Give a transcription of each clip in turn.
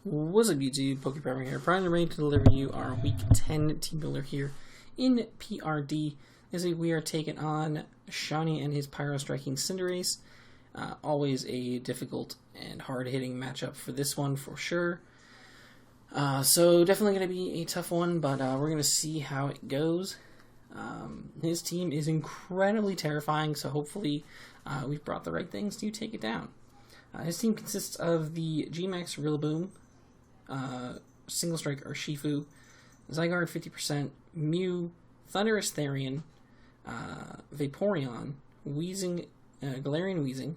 What's up, YouTube? PokePrimer here, primed and ready to deliver you our Week 10 Team Builder here in PRD. This week we are taking on Sionie and his Pyro Striking Cinderaces. Always a difficult and hard-hitting matchup for this one, for sure. So definitely going to be a tough one, but we're going to see how it goes. His team is incredibly terrifying, so hopefully we've brought the right things to take it down. His team consists of the G-Max Rillaboom, Single Strike Urshifu, Zygarde 50%, Mew, Thundurus Therian, Vaporeon, Galarian Weezing,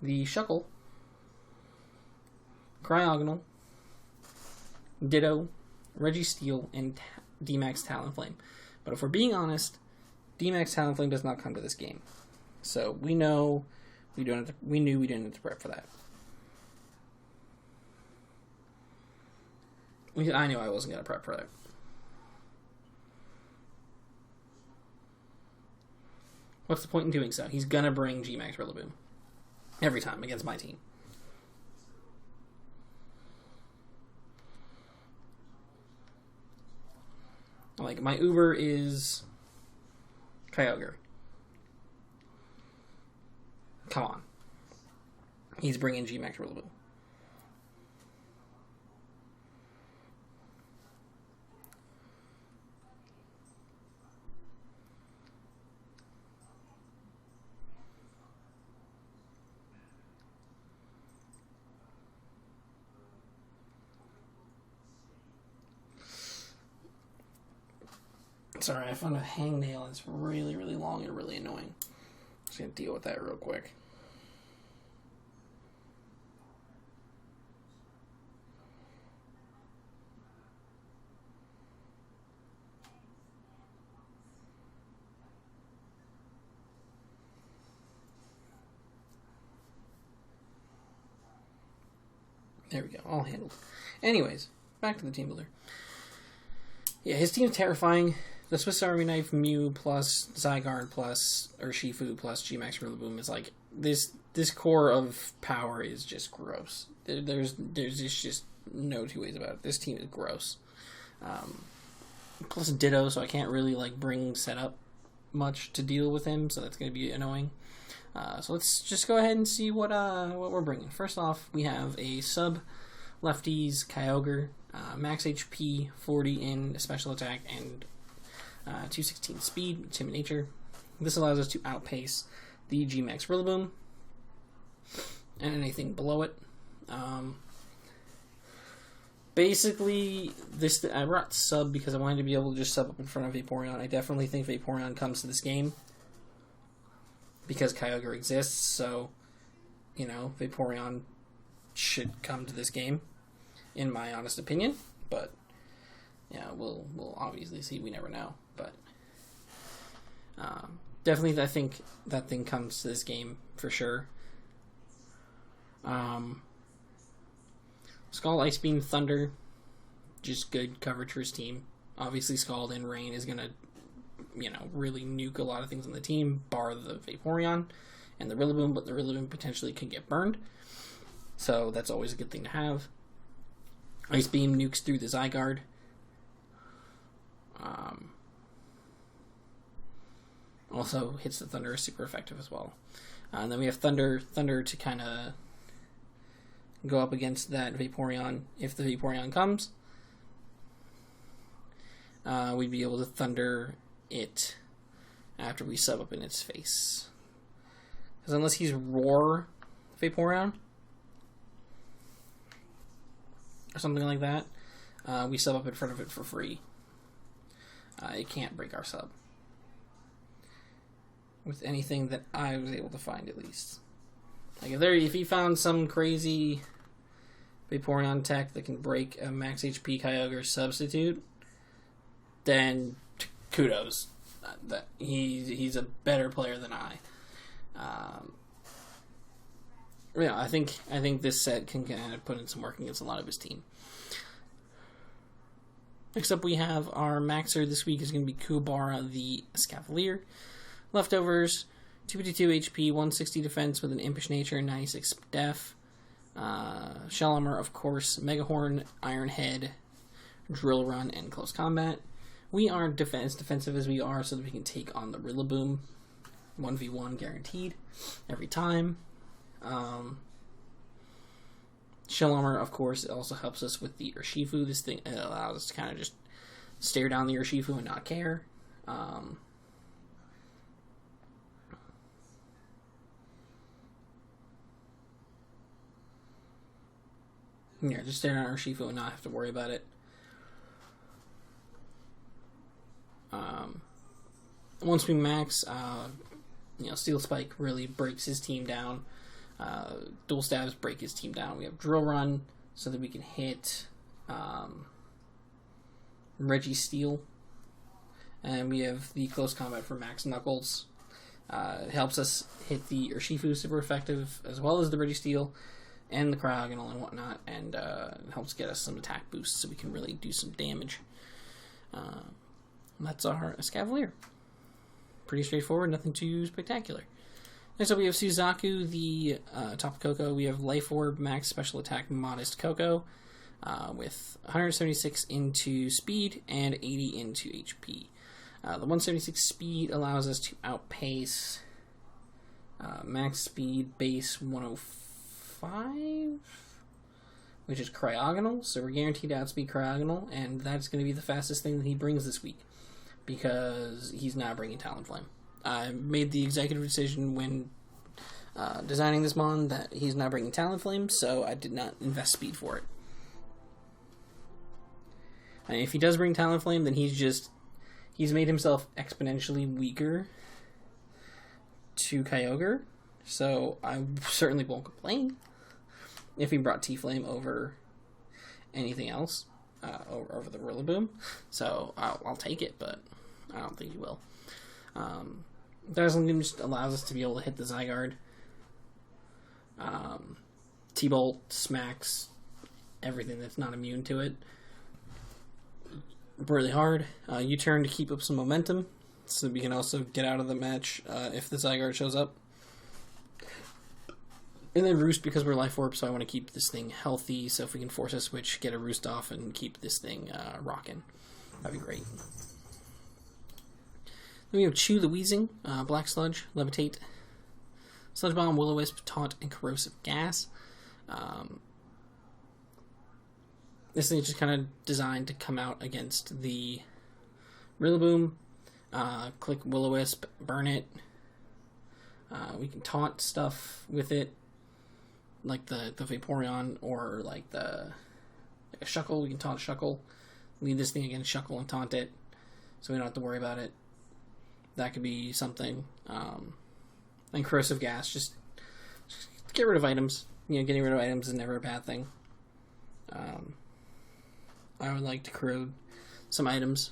the Shuckle, Cryogonal, Ditto, Registeel, and D-Max Talonflame. But if we're being honest, D-Max Talonflame does not come to this game. So we know we knew we didn't have to prep for that. I knew I wasn't going to prep for that. What's the point in doing so? He's going to bring G-Max Rillaboom every time against my team. Like, my Uber is Kyogre. Come on. He's bringing G-Max Rillaboom. Sorry, I found a hangnail. It's really, really long and really annoying. Just gonna deal with that real quick. There we go, all handled. Anyways, back to the Team Builder. Yeah, his team's terrifying. The Swiss Army Knife Mew plus Zygarde plus Urshifu plus G-Max Rillaboom is like, this core of power is just gross. There's just no two ways about it. This team is gross. Plus Ditto, so I can't really like bring setup much to deal with him, so that's going to be annoying. So let's just go ahead and see what we're bringing. First off, we have a sub lefties Kyogre, max HP, 40 in special attack, and 216 speed, timid nature. This allows us to outpace the G-Max Rillaboom and anything below it. Basically, I brought sub because I wanted to be able to just sub up in front of Vaporeon. I definitely think Vaporeon comes to this game because Kyogre exists, so, you know, Vaporeon should come to this game, in my honest opinion. But, yeah, we'll obviously see. We never know. But definitely, I think that thing comes to this game for sure. Scald, Ice Beam, Thunder, just good coverage for his team. Obviously, Scald and Rain is going to, you know, really nuke a lot of things on the team, bar the Vaporeon and the Rillaboom, but the Rillaboom potentially can get burned. So that's always a good thing to have. Ice Beam nukes through the Zygarde. Also hits the Thunder, is super effective as well. And then we have Thunder to kind of go up against that Vaporeon. If the Vaporeon comes, we'd be able to Thunder it after we sub up in its face. Because unless he's Roar Vaporeon or something like that, we sub up in front of it for free. It can't break our sub. With anything that I was able to find, at least. Like, if he found some crazy Vaporeon tech that can break a max HP Kyogre substitute, then kudos. That he's a better player than I. Yeah, I think this set can kind of put in some work against a lot of his team. Next up, we have our maxer this week is going to be Kubara the Scavalier. Leftovers, 252 HP, 160 defense with an impish nature, 96 def. Shell Armor, of course, Mega Horn, Iron Head, Drill Run, and Close Combat. We are as defensive as we are so that we can take on the Rillaboom. 1v1 guaranteed every time. Shell Armor, of course, it also helps us with the Urshifu. This thing allows us to kind of just stare down the Urshifu and not care. Yeah, just stare down Urshifu and not have to worry about it. Once we max, Steel Spike really breaks his team down. Dual Stabs break his team down. We have Drill Run so that we can hit Registeel. And we have the Close Combat for Max Knuckles. It helps us hit the Urshifu super effective, as well as the Registeel and the Cryogonal and whatnot, and helps get us some attack boosts so we can really do some damage. That's our Escavalier. Pretty straightforward, nothing too spectacular. Next up we have Suzaku, the Tapu Koko. We have Life Orb, Max Special Attack, Modest Koko, with 176 into speed and 80 into HP. The 176 speed allows us to outpace max speed base 105, which is Cryogonal, so we're guaranteed to outspeed Cryogonal, and that's going to be the fastest thing that he brings this week, because he's not bringing Talonflame. I made the executive decision when designing this mon that he's not bringing Talonflame, so I did not invest speed for it. And if he does bring Talonflame, then he's made himself exponentially weaker to Kyogre, so I certainly won't complain if he brought T-Flame over anything else, over the Rillaboom. So I'll take it, but I don't think he will. Dazzling Gleam just allows us to be able to hit the Zygarde. T-Bolt smacks everything that's not immune to it really hard. U-turn to keep up some momentum, so we can also get out of the match if the Zygarde shows up. And then Roost, because we're Life Orb, so I want to keep this thing healthy, so if we can force a switch, get a Roost off, and keep this thing rocking, that'd be great. Then we have Chew the Weezing, Black Sludge, Levitate, Sludge Bomb, Will-O-Wisp, Taunt, and Corrosive Gas. This thing is just kind of designed to come out against the Rillaboom. Click Will-O-Wisp, burn it. We can taunt stuff with it, like the Vaporeon, or like a Shuckle. We can taunt Shuckle. Lead this thing against Shuckle and taunt it, so we don't have to worry about it. That could be something. And Corrosive Gas, just get rid of items. Getting rid of items is never a bad thing. I would like to corrode some items.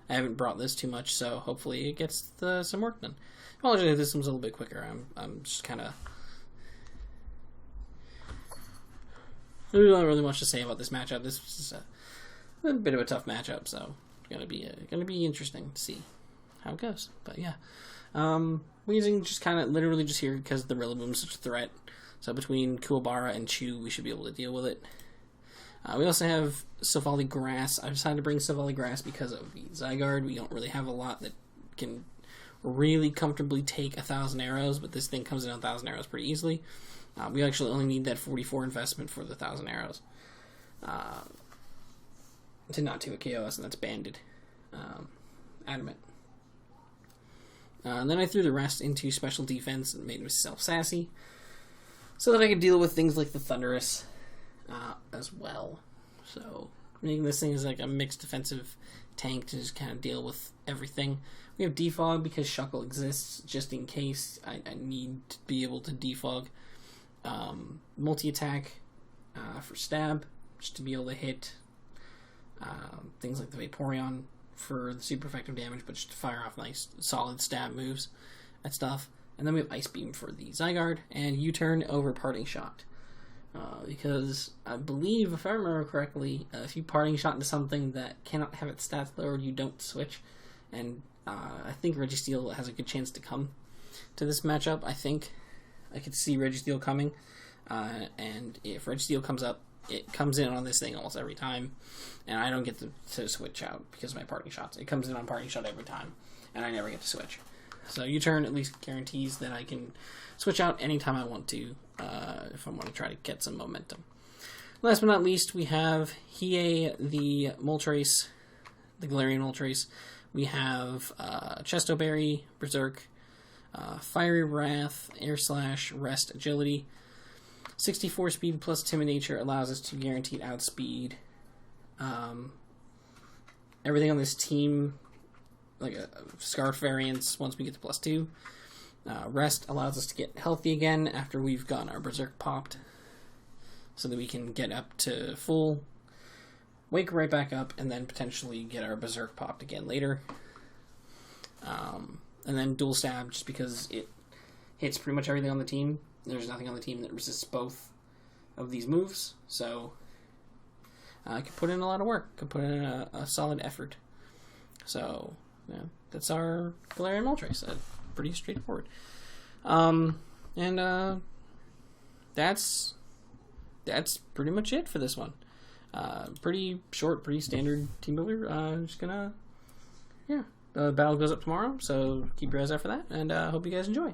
I haven't brought this too much, so hopefully it gets some work done. Apologize if this one's a little bit quicker. I'm just kind of... There's not really much to say about this matchup. This is a bit of a tough matchup, so it's gonna be interesting to see how it goes. But yeah, Weezing just kind of literally just here because the Rillaboom is such a threat. So between Kuwabara and Chew, we should be able to deal with it. We also have Silvally Grass. I decided to bring Silvally Grass because of the Zygarde. We don't really have a lot that can really comfortably take 1,000 arrows, but this thing comes in 1,000 arrows pretty easily. We actually only need that 44 investment for the 1,000 arrows to not take a KOS, and that's Banded. Adamant. And then I threw the rest into special defense and made myself sassy, so that I could deal with things like the Thundurus as well. So making this thing as like a mixed defensive tank to just kind of deal with everything. We have Defog because Shuckle exists just in case I need to be able to defog. Multi-attack for stab, just to be able to hit things like the Vaporeon for the super effective damage, but just to fire off nice solid stab moves and stuff. And then we have Ice Beam for the Zygarde, and U-turn over Parting Shot. Because I believe, if I remember correctly, if you Parting Shot into something that cannot have its stats lowered, you don't switch. And I think Registeel has a good chance to come to this matchup. I think I could see Registeel coming. and if Registeel comes up, it comes in on this thing almost every time, and I don't get to switch out because of my parting shots. It comes in on parting shot every time, and I never get to switch. So U-turn at least guarantees that I can switch out anytime I want to, if I want to try to get some momentum. Last but not least, we have Hiei, the Moltres, the Galarian Moltres. We have Chesto Berry, Berserk, Fiery Wrath, Air Slash, Rest, Agility. 64 speed plus Timid Nature allows us to guaranteed outspeed everything on this team, like a Scarf variants once we get to +2. Rest allows us to get healthy again after we've gotten our Berserk popped, so that we can get up to full, wake right back up, and then potentially get our Berserk popped again later. And then Dual Stab, just because it hits pretty much everything on the team. There's nothing on the team that resists both of these moves, so I could put in a lot of work, could put in a solid effort. So, yeah, that's our Galarian Moltres. Pretty straightforward. That's pretty much it for this one. Pretty short, pretty standard team builder. Just gonna, yeah. The battle goes up tomorrow, so keep your eyes out for that, and hope you guys enjoy.